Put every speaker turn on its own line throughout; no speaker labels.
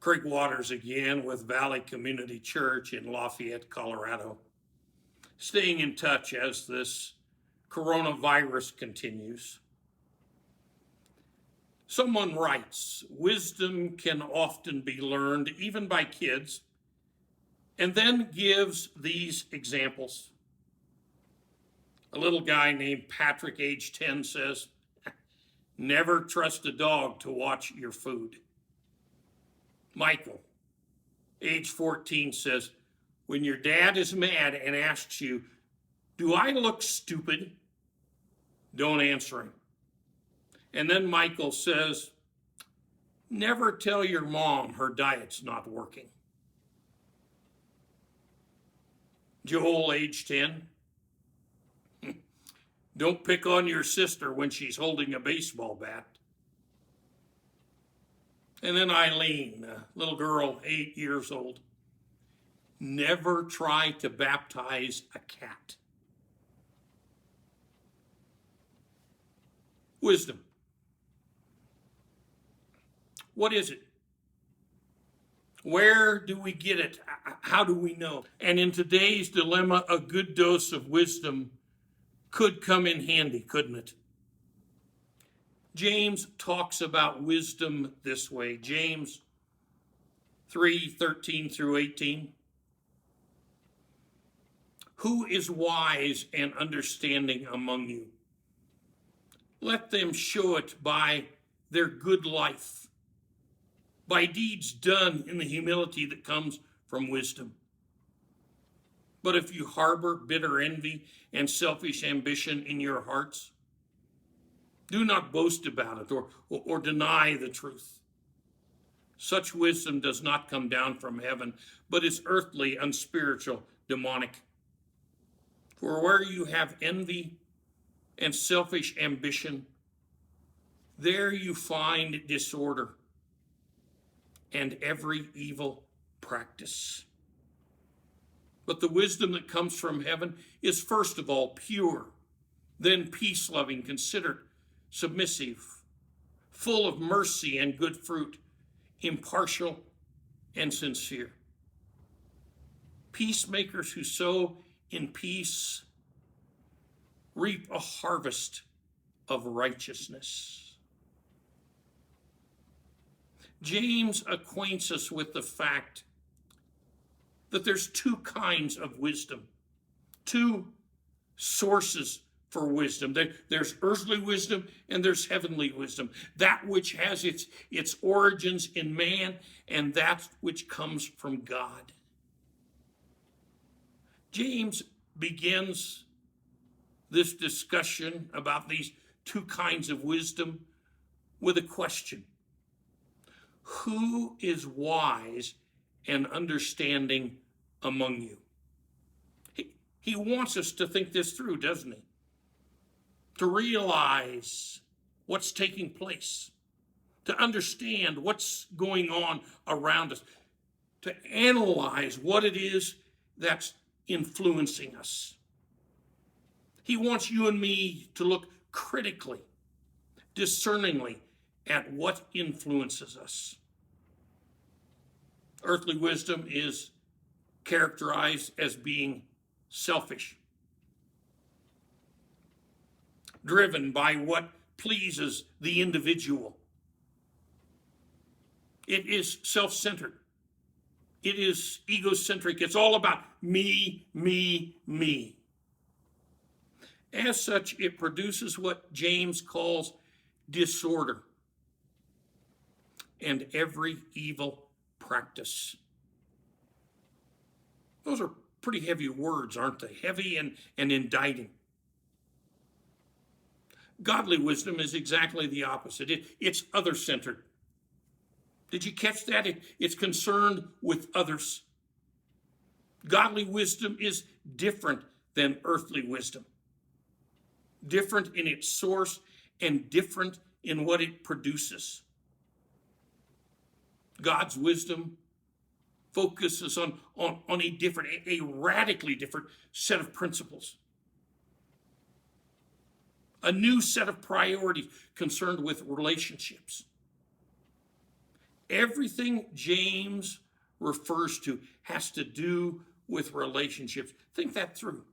Craig Waters again with Valley Community Church in Lafayette, Colorado. Staying in touch as this coronavirus continues. Someone writes, wisdom can often be learned even by kids, and then gives these examples. A little guy named Patrick, age 10, says, never trust a dog to watch your food. Michael, age 14, says, when your dad is mad and asks you, do I look stupid? Don't answer him. And then Michael says, never tell your mom her diet's not working. Joel, age 10, don't pick on your sister when she's holding a baseball bat. And then Eileen, a little girl, 8 years old, never try to baptize a cat. Wisdom. What is it? Where do we get it? How do we know? And in today's dilemma, a good dose of wisdom could come in handy, couldn't it? James talks about wisdom this way. James 3:13 through 18. Who is wise and understanding among you? Let them show it by their good life, by deeds done in the humility that comes from wisdom. But if you harbor bitter envy and selfish ambition in your hearts, do not boast about it or deny the truth. Such wisdom does not come down from heaven, but is earthly, unspiritual, demonic. For where you have envy and selfish ambition, there you find disorder and every evil practice. But the wisdom that comes from heaven is first of all pure, then peace-loving, considerate, submissive, full of mercy and good fruit, impartial and sincere. Peacemakers who sow in peace reap a harvest of righteousness. James acquaints us with the fact that there's two kinds of wisdom, two sources for wisdom. There's earthly wisdom and there's heavenly wisdom. That which has its origins in man and that which comes from God. James begins this discussion about these two kinds of wisdom with a question. Who is wise and understanding among you? He wants us to think this through, doesn't he? To realize what's taking place, to understand what's going on around us, to analyze what it is that's influencing us. He wants you and me to look critically, discerningly at what influences us. Earthly wisdom is characterized as being selfish, driven by what pleases the individual. It is self-centered. It is egocentric. It's all about me, me, me. As such, it produces what James calls disorder and every evil practice. Those are pretty heavy words, aren't they? Heavy and indicting. Godly wisdom is exactly the opposite. It's other-centered. Did you catch that? It's concerned with others. Godly wisdom is different than earthly wisdom. Different in its source and different in what it produces. God's wisdom focuses on a radically different set of principles. A new set of priorities concerned with relationships. Everything James refers to has to do with relationships. Think that through.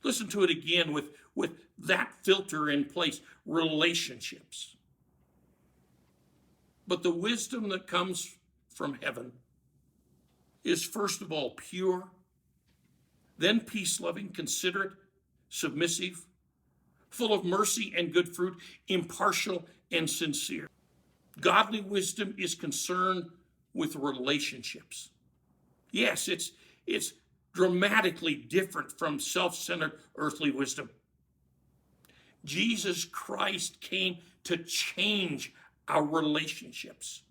Listen to it again with that filter in place, relationships. But the wisdom that comes from heaven is first of all pure, then peace-loving, considerate, submissive, full of mercy and good fruit, impartial and sincere. Godly wisdom is concerned with relationships. Yes, it's dramatically different from self-centered earthly wisdom. Jesus Christ came to change our relationships.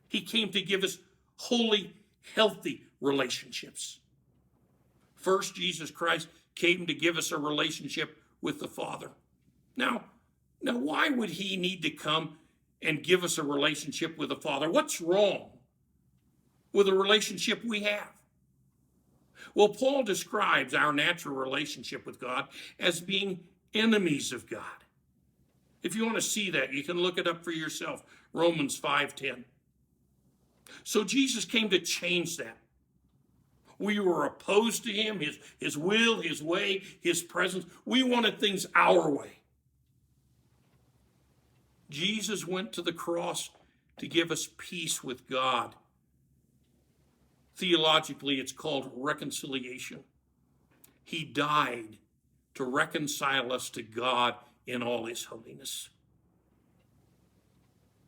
He came to give us holy, healthy relationships. First, Jesus Christ came to give us a relationship with the Father. Now, why would he need to come and give us a relationship with the Father? What's wrong with the relationship we have? Well, Paul describes our natural relationship with God as being enemies of God. If you want to see that, you can look it up for yourself. Romans 5:10. So Jesus came to change that. We were opposed to him, his will, his way, his presence. We wanted things our way. Jesus went to the cross to give us peace with God. Theologically, it's called reconciliation. He died to reconcile us to God in all his holiness.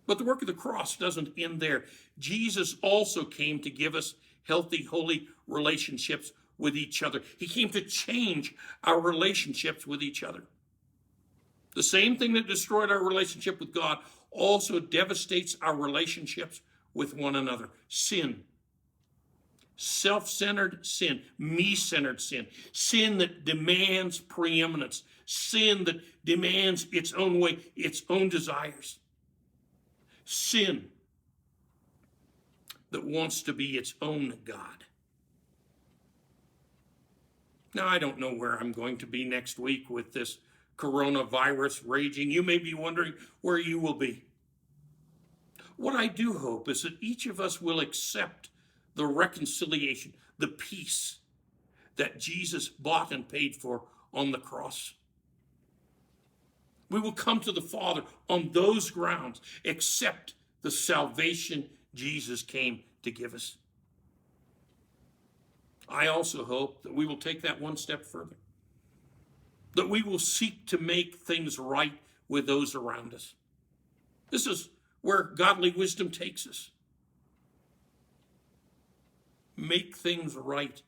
But the work of the cross doesn't end there. Jesus also came to give us healthy, holy relationships with each other. He came to change our relationships with each other. The same thing that destroyed our relationship with God also devastates our relationships with one another. Sin. Self-centered sin, me-centered sin, sin that demands preeminence, sin that demands its own way, its own desires, sin that wants to be its own God. Now, I don't know where I'm going to be next week with this coronavirus raging. You may be wondering where you will be. What I do hope is that each of us will accept the reconciliation, the peace that Jesus bought and paid for on the cross. We will come to the Father on those grounds, accept the salvation Jesus came to give us. I also hope that we will take that one step further, that we will seek to make things right with those around us. This is where godly wisdom takes us. Make things right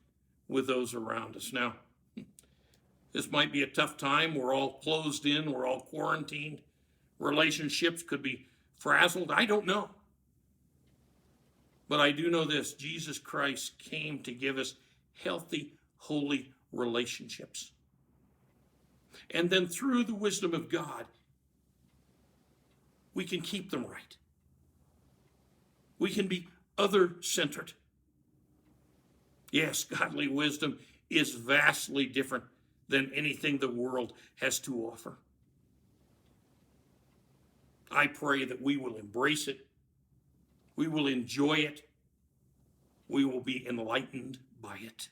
with those around us. Now, this might be a tough time. We're all closed in. We're all quarantined. Relationships could be frazzled. I don't know. But I do know this. Jesus Christ came to give us healthy, holy relationships. And then through the wisdom of God, we can keep them right. We can be other-centered. Yes, godly wisdom is vastly different than anything the world has to offer. I pray that we will embrace it. We will enjoy it. We will be enlightened by it.